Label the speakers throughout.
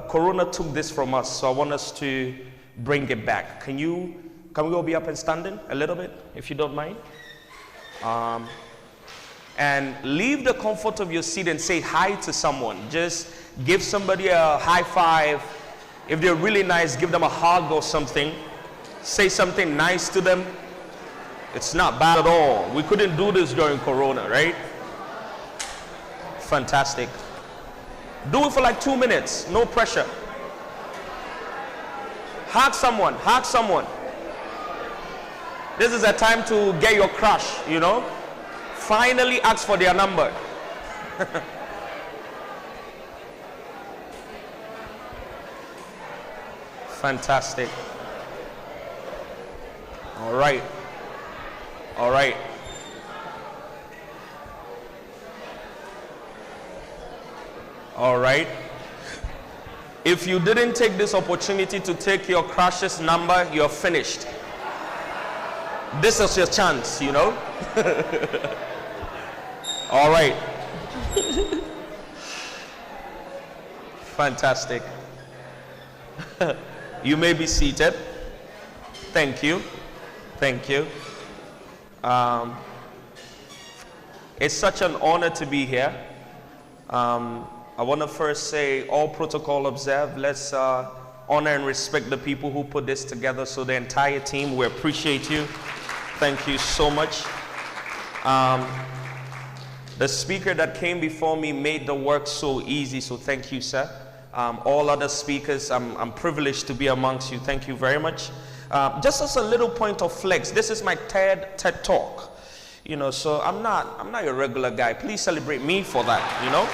Speaker 1: Corona took this from us, so I want us to bring it back. Can we all be up and standing a little bit, if you don't mind? And leave the comfort of your seat and say hi to someone. Just give somebody a high five. If they're really nice, give them a hug or something. Say something nice to them. It's not bad at all. We couldn't do this during Corona, right? Fantastic. Do it for like 2 minutes. No pressure. Hug someone. Hug someone. This is a time to get your crush, you know. Finally ask for their number. Fantastic. All right. All right. All right. If you didn't take this opportunity to take your crush's number, you're finished. This is your chance, you know. All right. Fantastic. You may be seated. Thank you. Thank you. It's such an honor to be here. I want to first say, all protocol observed. Let's honor and respect the people who put this together. So the entire team, we appreciate you. Thank you so much. The speaker that came before me made the work so easy, so thank you, sir. All other speakers, I'm privileged to be amongst you. Thank you very much. Just as a little point of flex, this is my TED talk. You know, so I'm not your regular guy. Please celebrate me for that, you know.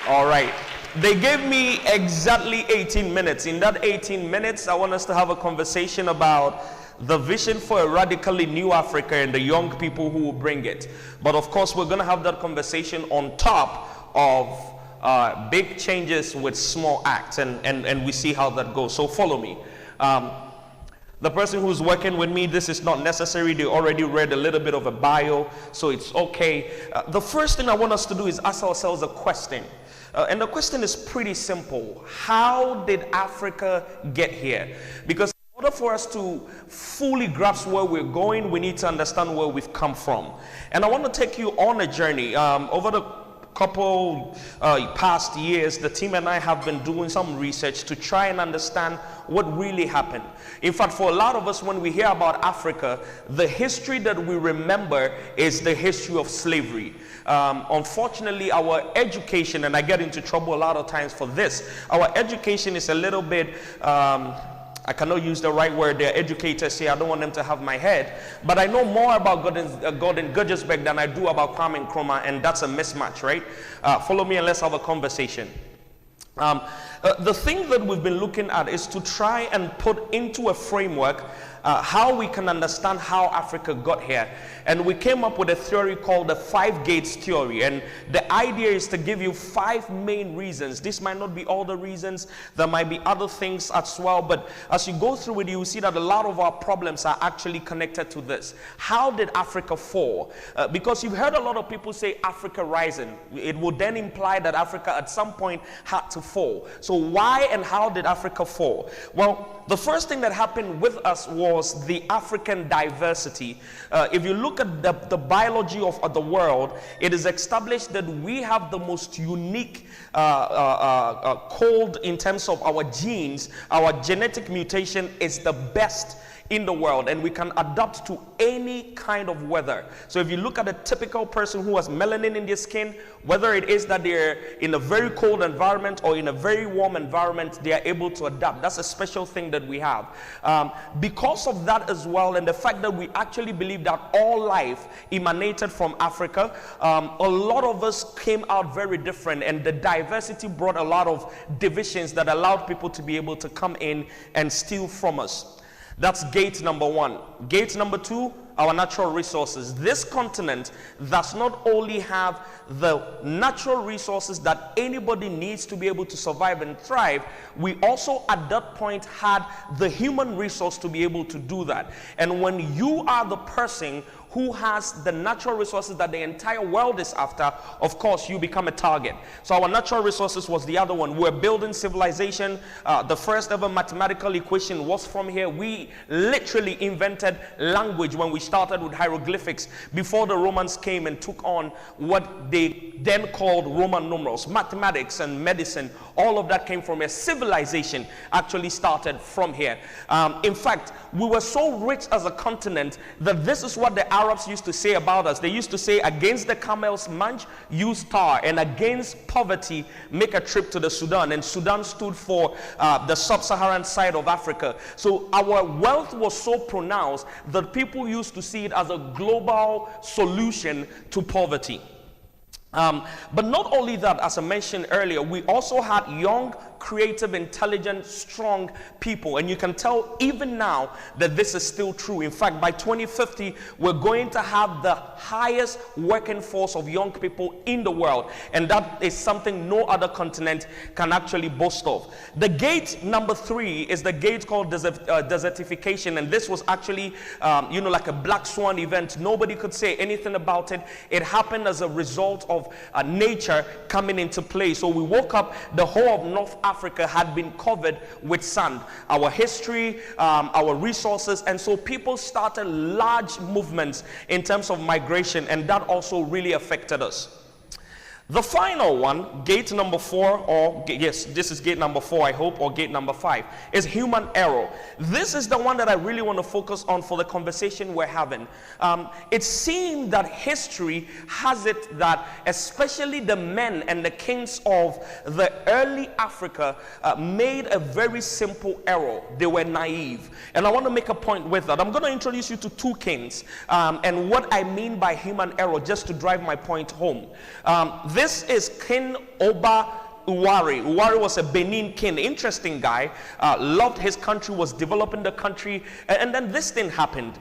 Speaker 1: All right. They gave me exactly 18 minutes. In that 18 minutes, I want us to have a conversation about the vision for a radically new Africa and the young people who will bring it. But of course, we're going to have that conversation on top of big changes with small acts, and we see how that goes. So follow me. The person who's working with me, this is not necessary. They already read a little bit of a bio, so it's okay. The first thing I want us to do is ask ourselves a question. And the question is pretty simple. How did Africa get here? Because in order for us to fully grasp where we're going, we need to understand where we've come from. And I want to take you on a journey. Over the couple past years, the team and I have been doing some research to try and understand what really happened. In fact, for a lot of us, when we hear about Africa, the history that we remember is the history of slavery. Unfortunately, our education, and I get into trouble a lot of times for this, our education is a little bit I cannot use the right word. They're educators here. I don't want them to have my head. But I know more about Gordon Gurgesbeck than I do about Kwame Nkrumah, and that's a mismatch, right? Follow me and let's have a conversation. The thing that we've been looking at is to try and put into a framework how we can understand how Africa got here. And we came up with a theory called the 5 gates theory. And the idea is to give you 5 main reasons. This might not be all the reasons. There might be other things as well. But as you go through it, you will see that a lot of our problems are actually connected to this. How did Africa fall? Because you've heard a lot of people say Africa rising. It would then imply that Africa at some point had to fall. So why and how did Africa fall? Well, the first thing that happened with us was the African diversity. If you look at the biology of the world, it is established that we have the most unique code in terms of our genes. Our genetic mutation is the best in the world, and we can adapt to any kind of weather. So if you look at a typical person who has melanin in their skin, whether it is that they're in a very cold environment or in a very warm environment, they are able to adapt. That's a special thing that we have. Because of that as well, and the fact that we actually believe that all life emanated from Africa, a lot of us came out very different, and the diversity brought a lot of divisions that allowed people to be able to come in and steal from us. That's gate number 1. Gate number 2, our natural resources. This continent does not only have the natural resources that anybody needs to be able to survive and thrive, we also at that point had the human resource to be able to do that. And when you are the person who has the natural resources that the entire world is after, of course, you become a target. So our natural resources was the other one. We're building civilization. The first ever mathematical equation was from here. We literally invented language when we started with hieroglyphics before the Romans came and took on what they then called Roman numerals. Mathematics and medicine, all of that came from here. Civilization actually started from here. In fact, we were so rich as a continent that this is what the Arabs used to say about us. They used to say, against the camel's munch, use tar, and against poverty, make a trip to the Sudan. And Sudan stood for the sub-Saharan side of Africa. So our wealth was so pronounced that people used to see it as a global solution to poverty. But not only that, as I mentioned earlier, we also had young, creative, intelligent, strong people. And you can tell even now that this is still true. In fact, by 2050, we're going to have the highest working force of young people in the world. And that is something no other continent can actually boast of. The gate number 3 is the gate called desertification. And this was actually, like a black swan event. Nobody could say anything about it. It happened as a result of nature coming into play. So we woke up, the whole of North Africa had been covered with sand. Our history, our resources, and so people started large movements in terms of migration, and that also really affected us. The final one, gate number 4, or yes, this is gate number 4, I hope, or gate number 5, is human error. This is the one that I really want to focus on for the conversation we're having. It seemed that history has it that especially the men and the kings of the early Africa made a very simple error. They were naive. And I want to make a point with that. I'm going to introduce you to 2 kings and what I mean by human error, just to drive my point home. This is King Oba Uwari. Uwari was a Benin king, interesting guy, loved his country, was developing the country, and then this thing happened.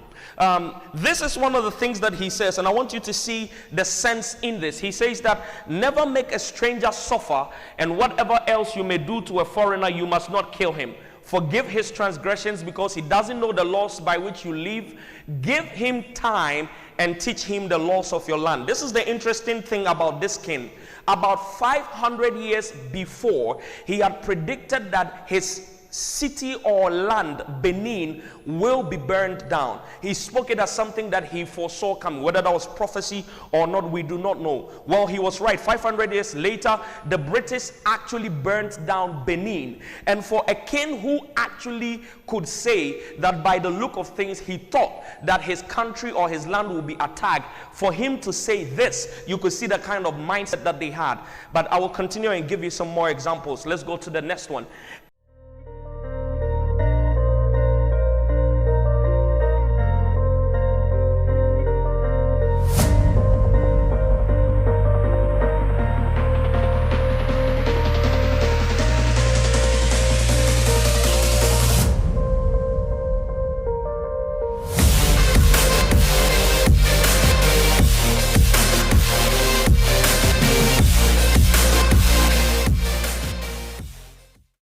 Speaker 1: This is one of the things that he says, and I want you to see the sense in this. He says that never make a stranger suffer, and whatever else you may do to a foreigner, you must not kill him. Forgive his transgressions because he doesn't know the laws by which you live. Give him time and teach him the laws of your land. This is the interesting thing about this king. About 500 years before, he had predicted that his city or land, Benin, will be burned down. He spoke it as something that he foresaw coming. Whether that was prophecy or not, we do not know. Well, he was right. 500 years later, the British actually burnt down Benin. And for a king who actually could say that by the look of things, he thought that his country or his land will be attacked, for him to say this, you could see the kind of mindset that they had. But I will continue and give you some more examples. Let's go to the next one.